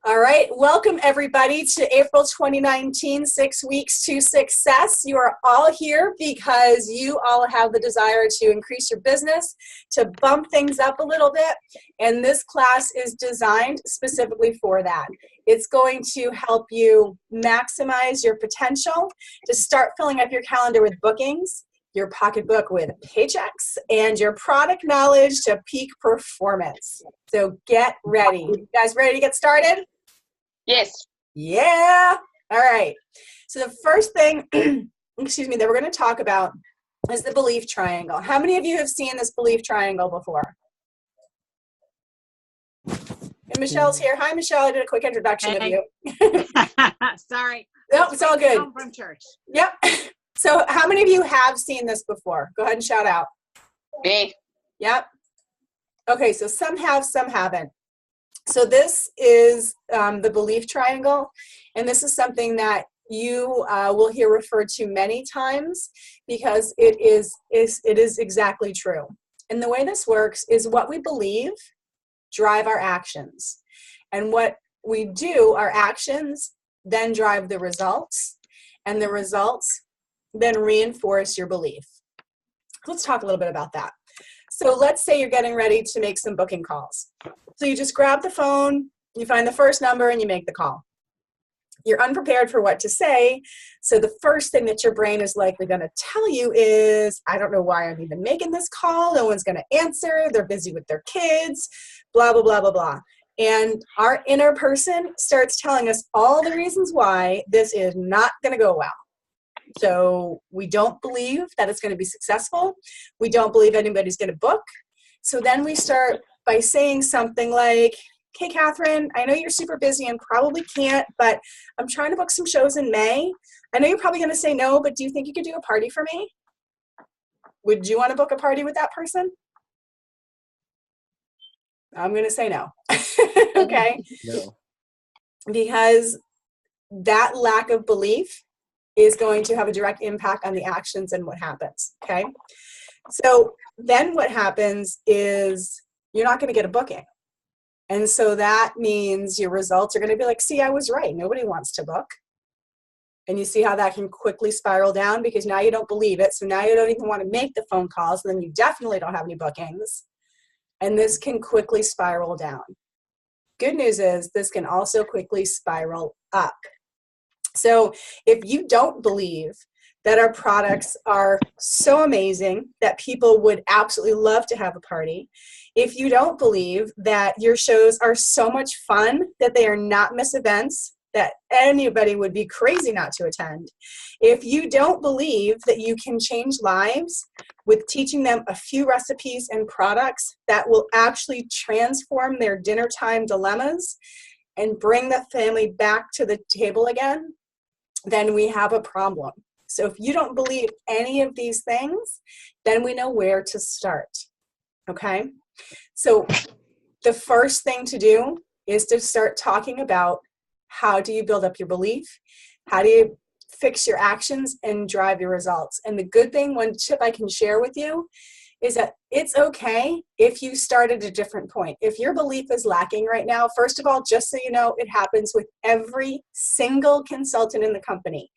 All right, welcome everybody to April 2019, 6 Weeks to Success. You are all here because you all have the desire to increase your business, to bump things up a little bit, and this class is designed specifically for that. It's going to help you maximize your potential, to start filling up your calendar with bookings, your pocketbook with paychecks, and your product knowledge to peak performance. So get ready. You guys ready to get started? Yes. Yeah. All right. So the first thing, excuse me, that we're going to talk about is the belief triangle. How many of you have seen this belief triangle before? And Michelle's here. Hi, Michelle. I did a quick introduction of you. Sorry. Nope, it's all good. Home from church. Yep. So how many of you have seen this before? Go ahead and shout out. Me. Yep. Okay, so some have, some haven't. So this is the belief triangle, and this is something that you will hear referred to many times because it is exactly true. And the way this works is what we believe drive our actions. And what we do, our actions, then drive the results, and the results then reinforce your belief. Let's talk a little bit about that. So let's say you're getting ready to make some booking calls. So you just grab the phone, you find the first number, and you make the call. You're unprepared for what to say, so the first thing that your brain is likely going to tell you is, I don't know why I'm even making this call, no one's going to answer, they're busy with their kids, blah, blah, blah, blah, blah. And our inner person starts telling us all the reasons why this is not going to go well. So we don't believe that it's going to be successful. We don't believe anybody's going to book. So then we start by saying something like, okay, Catherine, I know you're super busy and probably can't, but I'm trying to book some shows in May. I know you're probably going to say no, but do you think you could do a party for me? Would you want to book a party with that person? I'm going to say no. Okay. No. Because that lack of belief is going to have a direct impact on the actions and what happens. Okay. So then what happens is you're not going to get a booking. And so that means your results are going to be like, see, I was right. Nobody wants to book. And you see how that can quickly spiral down because now you don't believe it. So now you don't even want to make the phone calls. And then you definitely don't have any bookings. And this can quickly spiral down. Good news is this can also quickly spiral up. So if you don't believe that our products are so amazing that people would absolutely love to have a party, if you don't believe that your shows are so much fun that they are not miss events, that anybody would be crazy not to attend, if you don't believe that you can change lives with teaching them a few recipes and products that will actually transform their dinner time dilemmas and bring the family back to the table again, then we have a problem. So if you don't believe any of these things, then we know where to start, okay? So the first thing to do is to start talking about how do you build up your belief? How do you fix your actions and drive your results? And the good thing, one tip I can share with you, is that it's okay if you start at a different point. If your belief is lacking right now, first of all, just so you know, it happens with every single consultant in the company,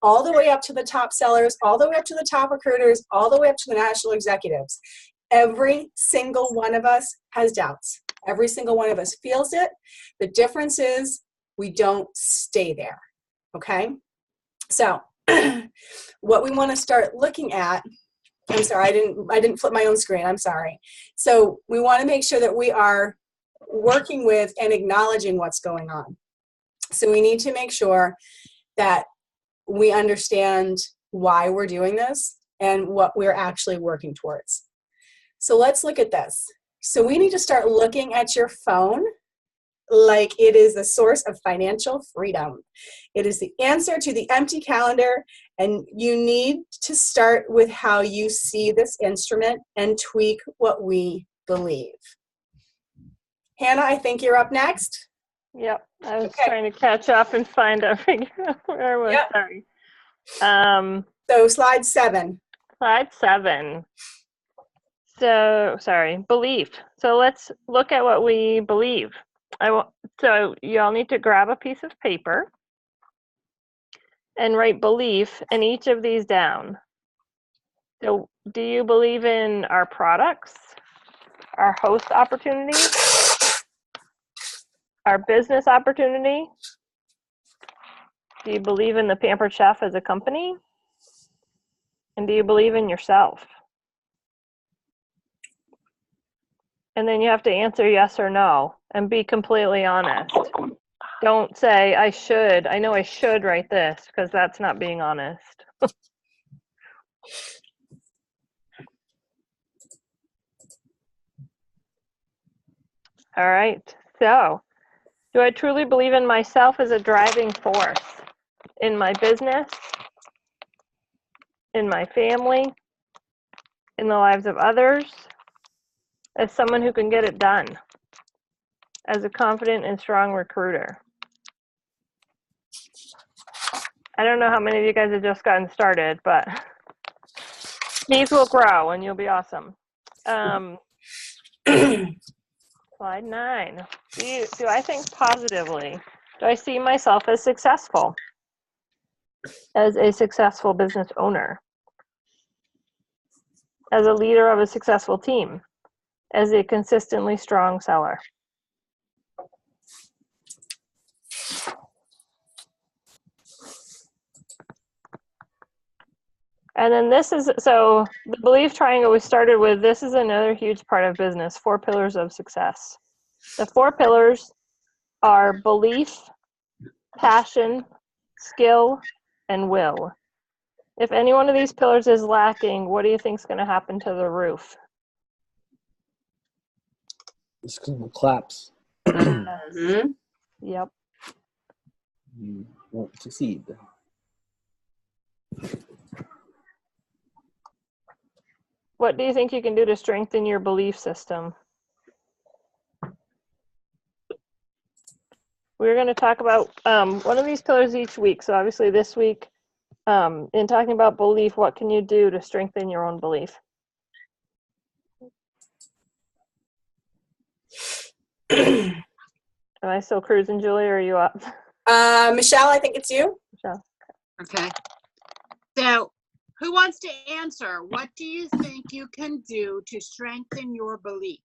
all the way up to the top sellers, all the way up to the top recruiters, all the way up to the national executives. Every single one of us has doubts. Every single one of us feels it. The difference is we don't stay there, okay? So what we want to start looking at, I'm sorry, I didn't flip my own screen, I'm sorry. So we want to make sure that we are working with and acknowledging what's going on. So we need to make sure that we understand why we're doing this and what we're actually working towards. So let's look at this. So we need to start looking at your phone like it is the source of financial freedom. It is the answer to the empty calendar, and you need to start with how you see this instrument and tweak what we believe. Hannah, I think you're up next. Yep, I was trying to catch up and figure out where I was. Yep. Sorry. So slide 7. Slide 7. So, sorry, belief. So let's look at what we believe. So you all need to grab a piece of paper and write belief in each of these down. So do you believe in our products, our host opportunity, our business opportunity? Do you believe in the Pampered Chef as a company? And do you believe in yourself? And then you have to answer yes or no and be completely honest. Don't say, I should. I know I should write this, because that's not being honest. All right. So, do I truly believe in myself as a driving force in my business, in my family, in the lives of others, as someone who can get it done, as a confident and strong recruiter? I don't know how many of you guys have just gotten started, but these will grow and you'll be awesome. Slide 9. Do I think positively? Do I see myself as successful? As a successful business owner? As a leader of a successful team? As a consistently strong seller? And then this is, so the belief triangle we started with, this is another huge part of business, 4 pillars of success. The 4 pillars are belief, passion, skill, and will. If any one of these pillars is lacking, what do you think is going to happen to the roof? It's going to collapse. Mhm. Yep. You won't succeed. What do you think you can do to strengthen your belief system? We're going to talk about one of these pillars each week. So obviously this week, in talking about belief, what can you do to strengthen your own belief? Am I still cruising, Julie, or are you up? Michelle, I think it's you. Michelle. Okay. So, who wants to answer? What do you think you can do to strengthen your belief?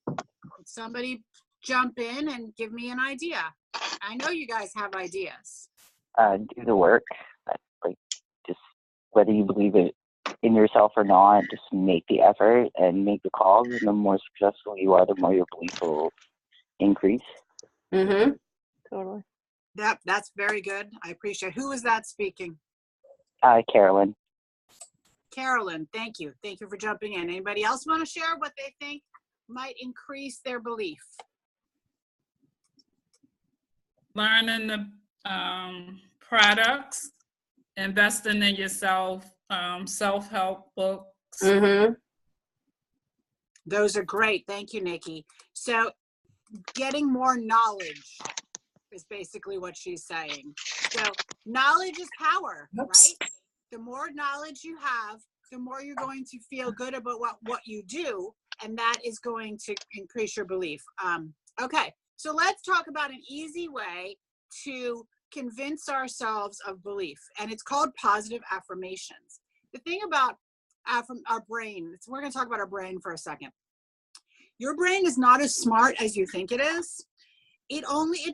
Could somebody jump in and give me an idea? I know you guys have ideas. Do the work. Like, just whether you believe it in yourself or not, just make the effort and make the calls. And the more successful you are, the more your belief will increase. Mm-hmm. Totally. That's very good. I appreciate it. Who is that speaking? Carolyn. Carolyn, thank you. Thank you for jumping in. Anybody else want to share what they think might increase their belief? Learning the products, investing in yourself, self-help books. Mm-hmm. Those are great. Thank you, Nikki. So getting more knowledge is basically what she's saying. So knowledge is power, Oops. right? The more knowledge you have, the more you're going to feel good about what you do, and that is going to increase your belief. Okay, so let's talk about an easy way to convince ourselves of belief, and it's called positive affirmations. The thing about our brain, we're going to talk about our brain for a second. Your brain is not as smart as you think it is. It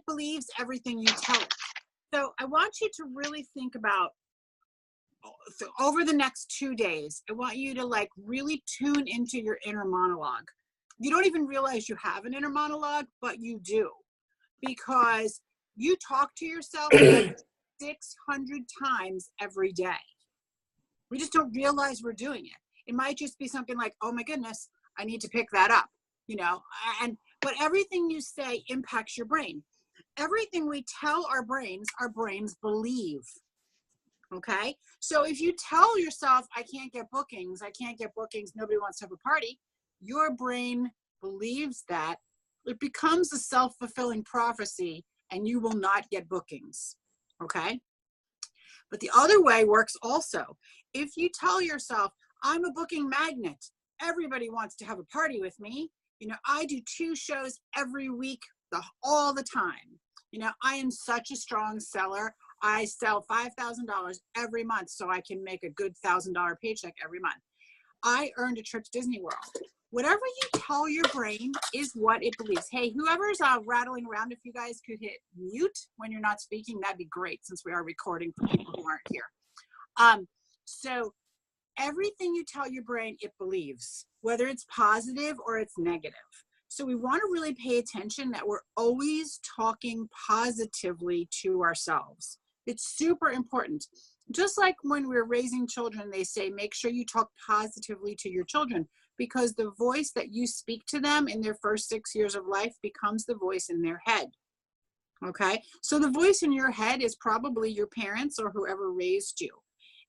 believes everything you tell it. So I want you to really think about, so over the next 2 days, I want you to like really tune into your inner monologue. You don't even realize you have an inner monologue, but you do, because you talk to yourself 600 times every day. We just don't realize we're doing it. It might just be something like, oh my goodness, I need to pick that up, but everything you say impacts your brain. Everything we tell our brains believe. Okay? So if you tell yourself, I can't get bookings, nobody wants to have a party, your brain believes that. It becomes a self-fulfilling prophecy, and you will not get bookings. Okay? But the other way works also. If you tell yourself, I'm a booking magnet, everybody wants to have a party with me, You know, I do 2 shows every week, all the time. You know, I am such a strong seller. I sell $5,000 every month so I can make a good $1,000 paycheck every month. I earned a trip to Disney World. Whatever you tell your brain is what it believes. Hey, whoever's rattling around, if you guys could hit mute when you're not speaking, that'd be great, since we are recording for people who aren't here. So everything you tell your brain, it believes, whether it's positive or it's negative. So we want to really pay attention that we're always talking positively to ourselves. It's super important. Just like when we're raising children, they say, make sure you talk positively to your children, because the voice that you speak to them in their first 6 years of life becomes the voice in their head. Okay, so the voice in your head is probably your parents or whoever raised you.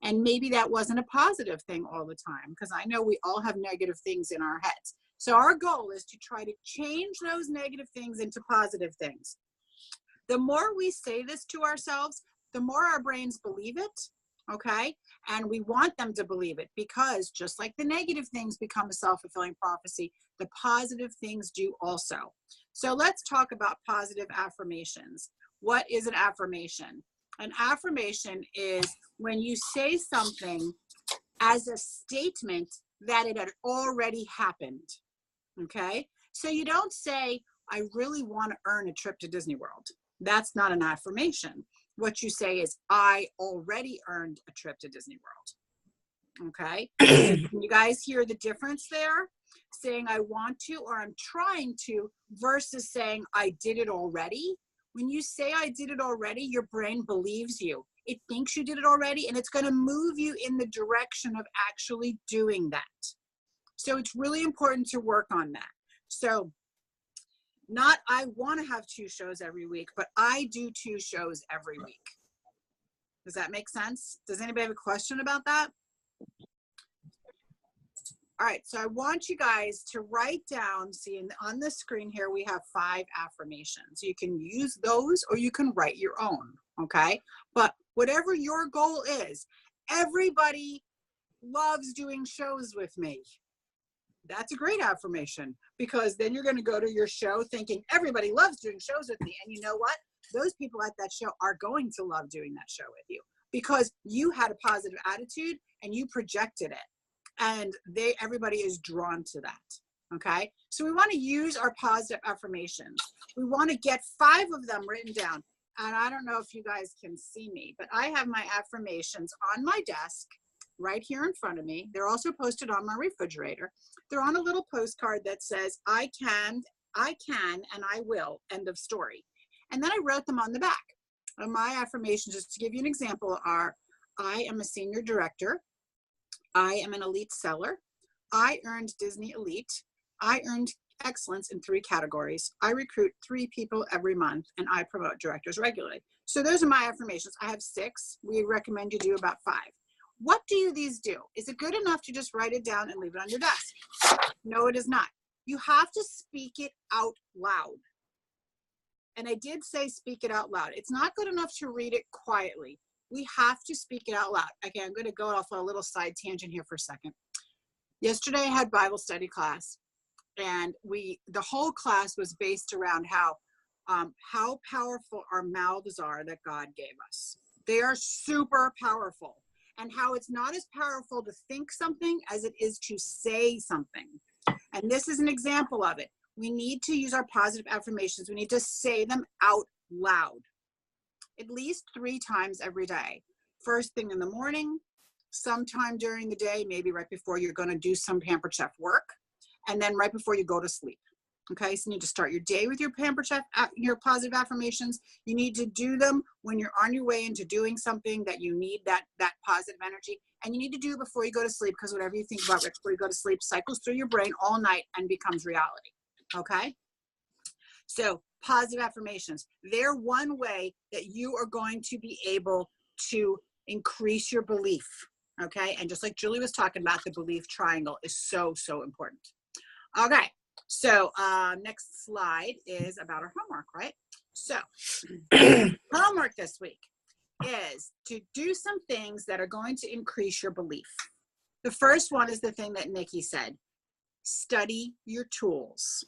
And maybe that wasn't a positive thing all the time, because I know we all have negative things in our heads. So our goal is to try to change those negative things into positive things. The more we say this to ourselves, the more our brains believe it, okay? And we want them to believe it, because just like the negative things become a self-fulfilling prophecy, the positive things do also. So let's talk about positive affirmations. What is an affirmation? An affirmation is when you say something as a statement that it had already happened, okay? So you don't say, I really want to earn a trip to Disney World. That's not an affirmation. What you say is, I already earned a trip to Disney World, okay? Can you guys hear the difference there? Saying I want to or I'm trying to versus saying I did it already. When you say I did it already, your brain believes you. It thinks you did it already, and it's going to move you in the direction of actually doing that. So it's really important to work on that. So not I want to have 2 shows every week, but I do 2 shows every week. Does that make sense? Does anybody have a question about that? All right, so I want you guys to write down, see on the screen here, we have 5 affirmations. You can use those or you can write your own, okay? But whatever your goal is, everybody loves doing shows with me. That's a great affirmation, because then you're going to go to your show thinking everybody loves doing shows with me. And you know what? Those people at that show are going to love doing that show with you, because you had a positive attitude and you projected it. And everybody is drawn to that, okay? So we want to use our positive affirmations. We want to get 5 of them written down. And I don't know if you guys can see me, but I have my affirmations on my desk right here in front of me. They're also posted on my refrigerator. They're on a little postcard that says, I can, and I will, end of story. And then I wrote them on the back. And my affirmations, just to give you an example, are, I am a senior director. I am an elite seller. I earned Disney Elite. I earned excellence in 3 categories. I recruit 3 people every month, and I promote directors regularly. So those are my affirmations. I have 6. We recommend you do about 5. What do these do? Is it good enough to just write it down and leave it on your desk? No, it is not. You have to speak it out loud. And I did say speak it out loud. It's not good enough to read it quietly. We have to speak it out loud. Okay, I'm going to go off on a little side tangent here for a second. Yesterday I had Bible study class, and the whole class was based around how powerful our mouths are that God gave us. They are super powerful, and how it's not as powerful to think something as it is to say something. And this is an example of it. We need to use our positive affirmations. We need to say them out loud at least 3 times every day. First thing in the morning, sometime during the day, maybe right before you're going to do some Pampered Chef work, and then right before you go to sleep. Okay, so you need to start your day with your Pampered Chef, your positive affirmations. You need to do them when you're on your way into doing something that you need that positive energy. And you need to do it before you go to sleep, because whatever you think about right before you go to sleep cycles through your brain all night and becomes reality. Okay? So positive affirmations, they're one way that you are going to be able to increase your belief. Okay? And just like Julie was talking about, the belief triangle is so, so important. Okay. So next slide is about our homework, right? So homework this week is to do some things that are going to increase your belief. The first one is the thing that Nikki said. study your tools.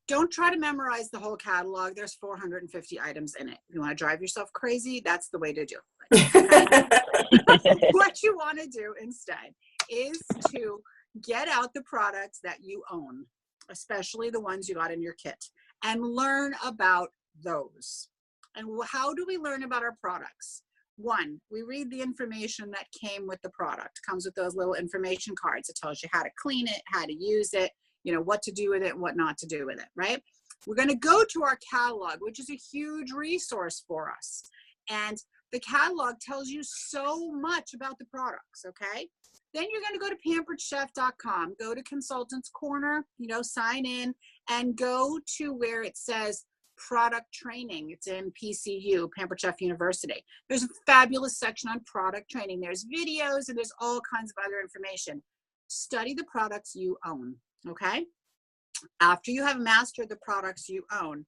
Don't try to memorize the whole catalog. There's 450 items in it. If you want to drive yourself crazy, that's the way to do it. What you want to do instead is to get out the products that you own, especially the ones you got in your kit, and learn about those. And how do we learn about our products? One, we read the information that came with the product. It comes with those little information cards. It tells you how to clean it, how to use it, you know, what to do with it, what not to do with it, right? We're going to go to our catalog, which is a huge resource for us. And the catalog tells you so much about the products, okay? Then you're going to go to pamperedchef.com, go to Consultants Corner, you know, sign in, and go to where it says product training. It's in PCU, Pampered Chef University. There's a fabulous section on product training. There's videos and there's all kinds of other information. Study the products you own. Okay. After you have mastered the products you own,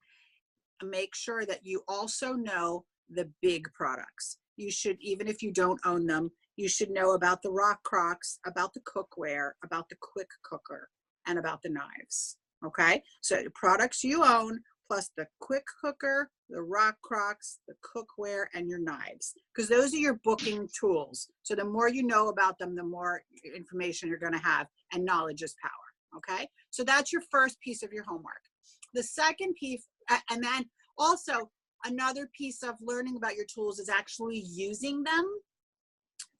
make sure that you also know the big products. You should, even if you don't own them, you should know about the Rock Crocs, about the cookware, about the quick cooker, and about the knives. Okay. So the products you own, plus the quick cooker, the Rock Crocs, the cookware, and your knives, because those are your booking tools. So the more you know about them, the more information you're going to have, and knowledge is power. Okay, so that's your first piece of your homework. The second piece, and then also another piece of learning about your tools is actually using them.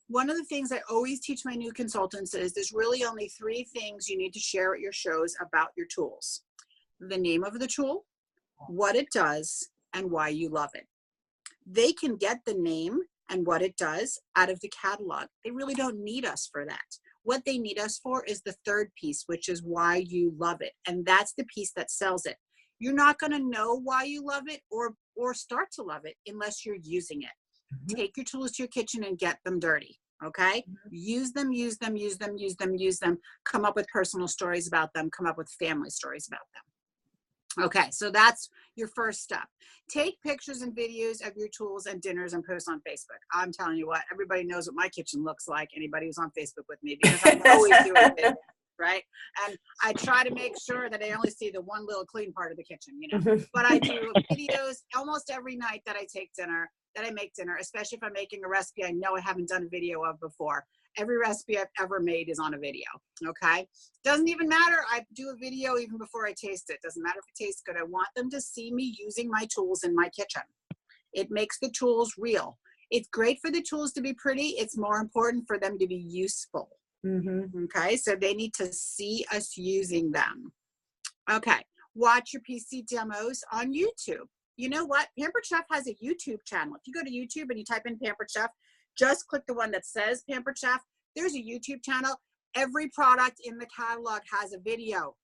One of the things I always teach my new consultants is there's really only 3 things you need to share at your shows about your tools: the name of the tool, what it does, and why you love it. They can get the name and what it does out of the catalog. They really don't need us for that. What they need us for is the third piece, which is why you love it. And that's the piece that sells it. You're not going to know why you love it or start to love it unless you're using it. Mm-hmm. Take your tools to your kitchen and get them dirty. Okay. Mm-hmm. Use them, use them, use them, use them, use them. Come up with personal stories about them. Come up with family stories about them. Okay, so that's your first step. Take pictures and videos of your tools and dinners and post on Facebook. I'm telling you what, everybody knows what my kitchen looks like, anybody who's on Facebook with me, because I'm always doing videos, right? And I try to make sure that I only see the one little clean part of the kitchen, you know. But I do videos almost every night that I make dinner, especially if I'm making a recipe I know I haven't done a video of before. Every recipe I've ever made is on a video, okay? Doesn't even matter. I do a video even before I taste it. Doesn't matter if it tastes good. I want them to see me using my tools in my kitchen. It makes the tools real. It's great for the tools to be pretty. It's more important for them to be useful, okay? So they need to see us using them. Okay, watch your PC demos on YouTube. You know what? Pampered Chef has a YouTube channel. If you go to YouTube and you type in Pampered Chef, just click the one that says Pampered Chef. There's a YouTube channel. Every product in the catalog has a video.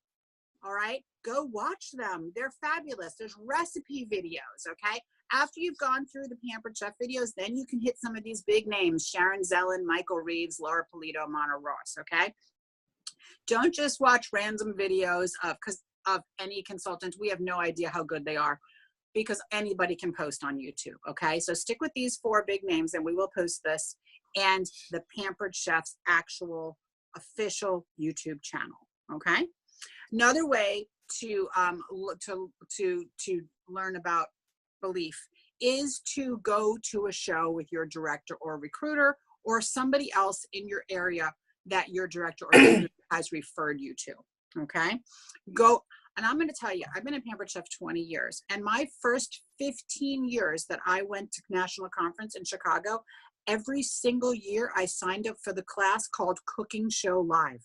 All right, go watch them. They're fabulous. There's recipe videos, okay? After you've gone through the Pampered Chef videos, then you can hit some of these big names: Sharon Zellin, Michael Reeves, Laura Polito, Mona Ross, okay? Don't just watch random videos of any consultant. We have no idea how good they are, because anybody can post on YouTube, okay? So stick with these 4 big names, and we will post this, and the Pampered Chef's actual official YouTube channel, okay? Another way to learn about belief is to go to a show with your director or recruiter or somebody else in your area that your director or recruiter has referred you to, okay? Go. And I'm going to tell you, I've been a Pampered Chef 20 years. And my first 15 years that I went to National Conference in Chicago, every single year I signed up for the class called Cooking Show Live.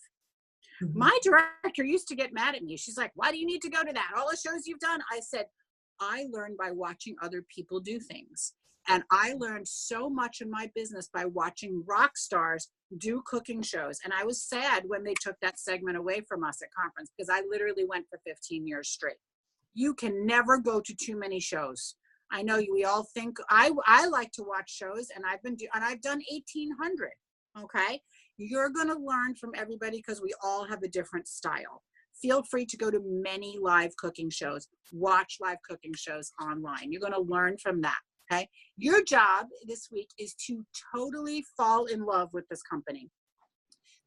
My director used to get mad at me. She's like, why do you need to go to that? All the shows you've done. I said, I learned by watching other people do things. And I learned so much in my business by watching rock stars do cooking shows. And I was sad when they took that segment away from us at conference, because I literally went for 15 years straight. You can never go to too many shows. I know we all think, I like to watch shows, and I've done 1,800, okay? You're gonna learn from everybody because we all have a different style. Feel free to go to many live cooking shows. Watch live cooking shows online. You're gonna learn from that. Okay, your job this week is to totally fall in love with this company.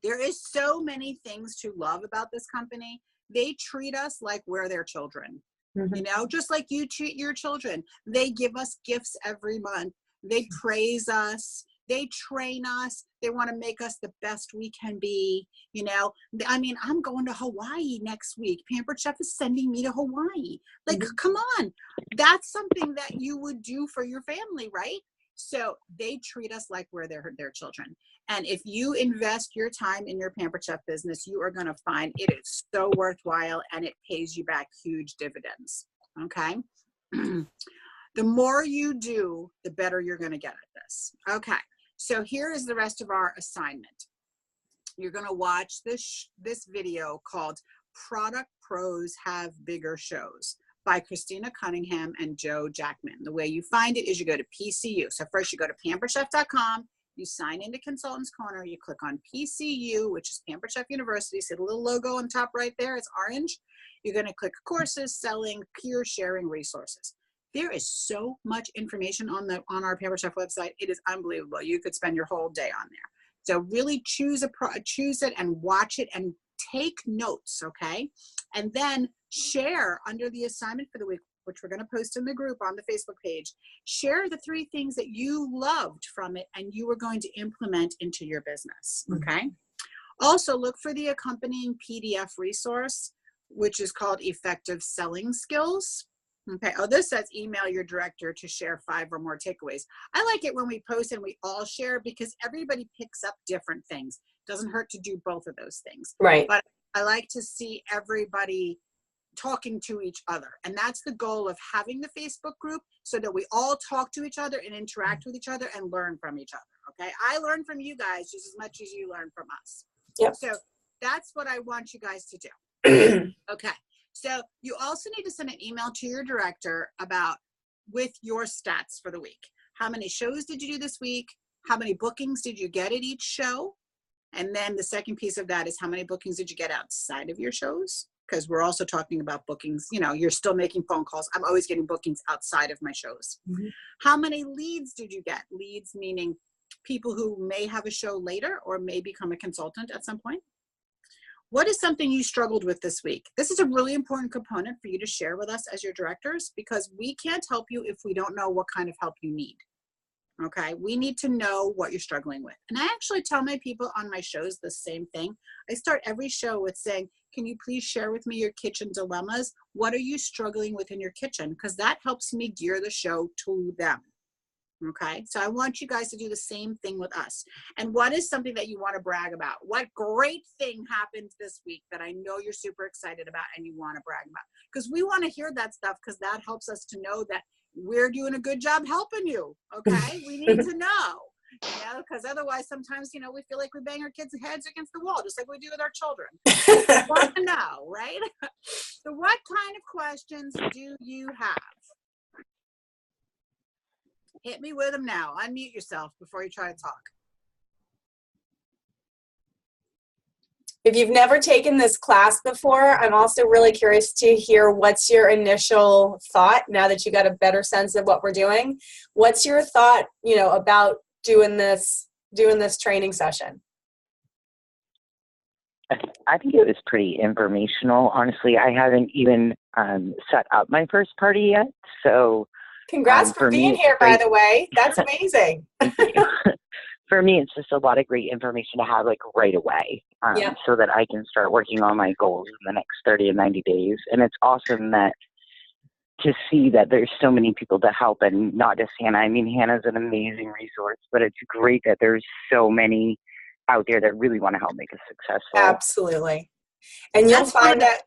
There is so many things to love about this company. They treat us like we're their children, you know, just like you treat your children. They give us gifts every month. They praise us. They train us. They want to make us the best we can be. You know, I mean, I'm going to Hawaii next week. Pampered Chef is sending me to Hawaii. Like, come on. That's something that you would do for your family, right? So they treat us like we're their children. And if you invest your time in your Pampered Chef business, you are going to find it is so worthwhile and it pays you back huge dividends. Okay. The more you do, the better you're going to get at this. Okay. So here is the rest of our assignment. You're going to watch this video called Product Pros Have Bigger Shows by Christina Cunningham and Joe Jackman. The way you find it is you go to PCU. So first you go to pamperedchef.com, you sign into Consultants Corner, you click on PCU, which is Pampered Chef University. See the little logo on top right there? It's orange. You're going to click courses, selling, peer sharing resources. There is so much information on our Pampered Chef website. It is unbelievable. You could spend your whole day on there. So really choose it and watch it and take notes, okay? And then share under the assignment for the week, which we're going to post in the group on the Facebook page. Share the 3 things that you loved from it and you were going to implement into your business, okay? Also look for the accompanying PDF resource, which is called Effective Selling Skills. Okay. Oh, this says email your director to share 5 or more takeaways. I like it when we post and we all share because everybody picks up different things. Doesn't hurt to do both of those things. Right. But I like to see everybody talking to each other. And that's the goal of having the Facebook group so that we all talk to each other and interact with each other and learn from each other. Okay. I learn from you guys just as much as you learn from us. Yep. So that's what I want you guys to do. Okay. So you also need to send an email to your director with your stats for the week. How many shows did you do this week? How many bookings did you get at each show? And then the second piece of that is how many bookings did you get outside of your shows? Because we're also talking about bookings. You know, you're still making phone calls. I'm always getting bookings outside of my shows. How many leads did you get? Leads meaning people who may have a show later or may become a consultant at some point. What is something you struggled with this week? This is a really important component for you to share with us as your directors because we can't help you if we don't know what kind of help you need. Okay, we need to know what you're struggling with. And I actually tell my people on my shows the same thing. I start every show with saying, can you please share with me your kitchen dilemmas? What are you struggling with in your kitchen? Because that helps me gear the show to them. Okay, so I want you guys to do the same thing with us. And what is something that you want to brag about? What great thing happened this week that I know you're super excited about and you want to brag about? Because we want to hear that stuff because that helps us to know that we're doing a good job helping you. Okay, we need to know, you know, because otherwise sometimes, you know, we feel like we bang our kids' heads against the wall, just like we do with our children. We want to know, right? So what kind of questions do you have? Hit me with them now. Unmute yourself before you try to talk. If you've never taken this class before, I'm also really curious to hear what's your initial thought now that you got a better sense of what we're doing. What's your thought, you know, about doing this training session? I think it was pretty informational. Honestly, I haven't even set up my first party yet, so congrats for being here, by the way. That's amazing. For me, it's just a lot of great information to have like right away so that I can start working on my goals in the next 30 and 90 days. And it's awesome to see that there's so many people to help and not just Hannah. I mean, Hannah's an amazing resource, but it's great that there's so many out there that really want to help make us successful. Absolutely. And you'll find that,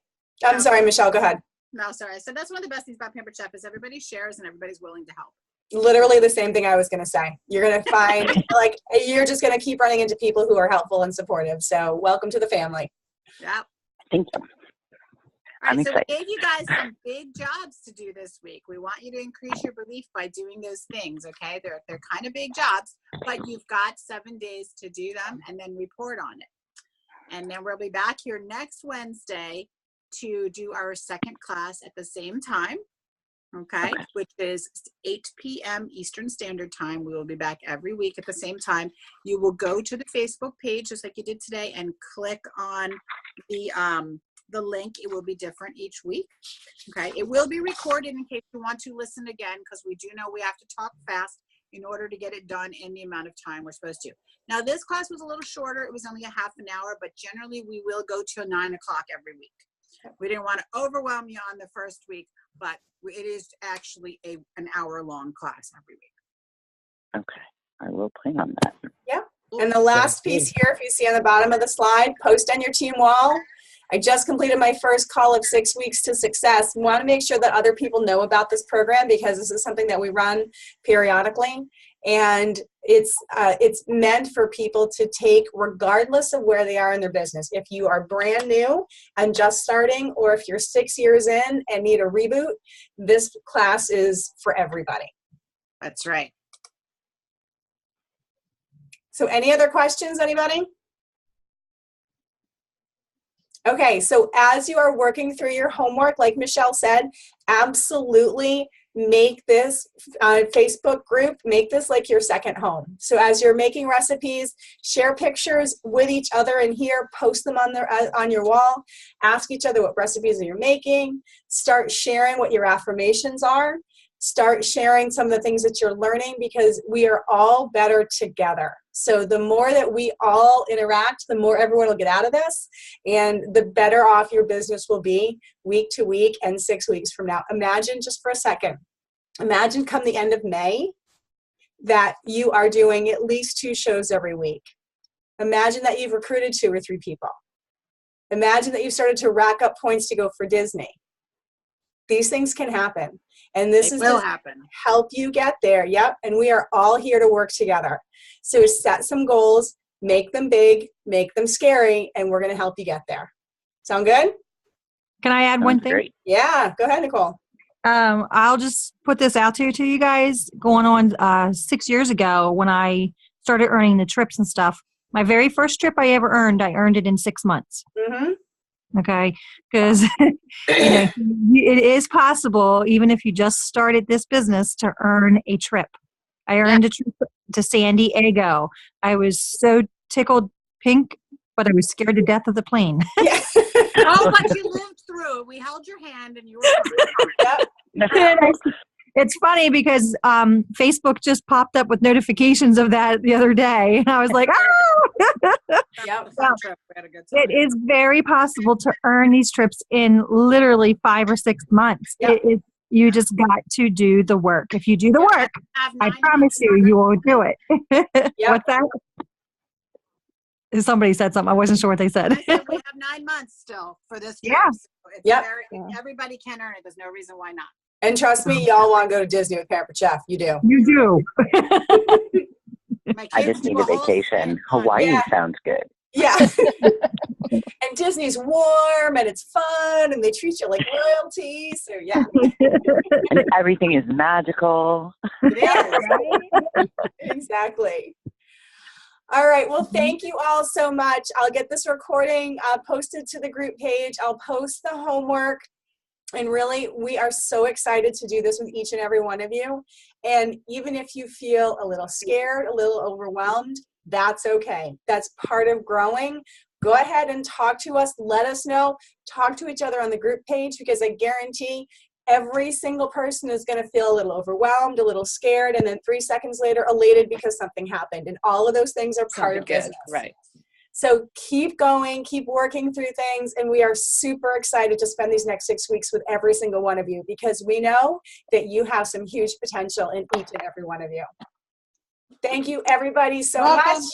I'm sorry, Michelle, go ahead. No, sorry. So that's one of the best things about Pampered Chef is everybody shares and everybody's willing to help. Literally the same thing I was going to say. You're going to find, like, you're just going to keep running into people who are helpful and supportive. So welcome to the family. Yeah. Thank you. All right, so we gave you guys some big jobs to do this week. We want you to increase your belief by doing those things, okay? They're kind of big jobs, but you've got 7 days to do them and then report on it. And then we'll be back here next Wednesday to do our second class at the same time. okay, which is 8 p.m. Eastern Standard Time. We will be back every week at the same time. You will go to the Facebook page, just like you did today, and click on the link. It will be different each week. Okay, it will be recorded in case you want to listen again, because we do know we have to talk fast in order to get it done in the amount of time we're supposed to. Now, this class was a little shorter. It was only a half an hour, but generally we will go till 9 o'clock every week. We didn't want to overwhelm you on the first week, but it is actually an hour-long class every week. Okay, I will plan on that. And the last piece here, if you see on the bottom of the slide, post on your team wall. I just completed my first call of 6 weeks to success. We want to make sure that other people know about this program, because this is something that we run periodically. And it's meant for people to take regardless of where they are in their business. If you are brand new and just starting, or if you're 6 years in and need a reboot, this class is for everybody. That's right. So any other questions, anybody? Okay, so as you are working through your homework, like Michelle said, absolutely make this Facebook group, make this like your second home. So as you're making recipes, share pictures with each other in here, post them on your wall, ask each other what recipes you're making, start sharing what your affirmations are, start sharing some of the things that you're learning, because we are all better together. So the more that we all interact, the more everyone will get out of this, and the better off your business will be week to week and 6 weeks from now. Imagine, just for a second, imagine come the end of May that you are doing at least 2 shows every week. Imagine that you've recruited 2 or 3 people. Imagine that you've started to rack up points to go for Disney. These things can happen. And this It is will to happen. help you get there. Yep. And we are all here to work together. So set some goals, make them big, make them scary, and we're going to help you get there. Sound good? Can I add one Sounds thing? great. Yeah. Go ahead, Nicole. I'll just put this out there to you guys. Going on 6 years ago, when I started earning the trips and stuff, my very first trip I ever earned, I earned it in 6 months. Mm-hmm. Okay, because it is possible, even if you just started this business, to earn a trip. I earned a trip to San Diego. I was so tickled pink, but I was scared to death of the plane. Yeah. Oh, but you lived through it. We held your hand and you were fine. Yep. It's funny because Facebook just popped up with notifications of that the other day, and I was like, "Oh!" Yep. Fun trip. We had a good time. It is very possible to earn these trips in literally 5 or 6 months. Yep. You just got to do the work. If you do the work, Have I 9 promise months. you will do it. Yep. What's that? Somebody said something. I wasn't sure what they said. I said we have 9 months still for this trip. Yeah. So it's Yep. Everybody can earn it. There's no reason why not. And trust me, y'all want to go to Disney with Pampered Chef. You do. You do. My I kids just do need a whole vacation. thing on- Hawaii Yeah. sounds good. Yeah. And Disney's warm and it's fun and they treat you like royalty. So yeah. And everything is magical. It is. Exactly. All right. Well, thank you all so much. I'll get this recording posted to the group page. I'll post the homework. And really, we are so excited to do this with each and every one of you. And even if you feel a little scared, a little overwhelmed, that's okay. That's part of growing. Go ahead and talk to us. Let us know. Talk to each other on the group page, because I guarantee every single person is going to feel a little overwhelmed, a little scared, and then 3 seconds later, elated because something happened. And all of those things are part of business. Right. So keep going, keep working through things, and we are super excited to spend these next 6 weeks with every single one of you, because we know that you have some huge potential in each and every one of you. Thank you, everybody, so Welcome. much.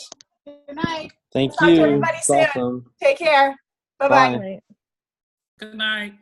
Good night. Thank Talk to you. everybody soon. Welcome. Take care. Bye-bye. Bye. Good night.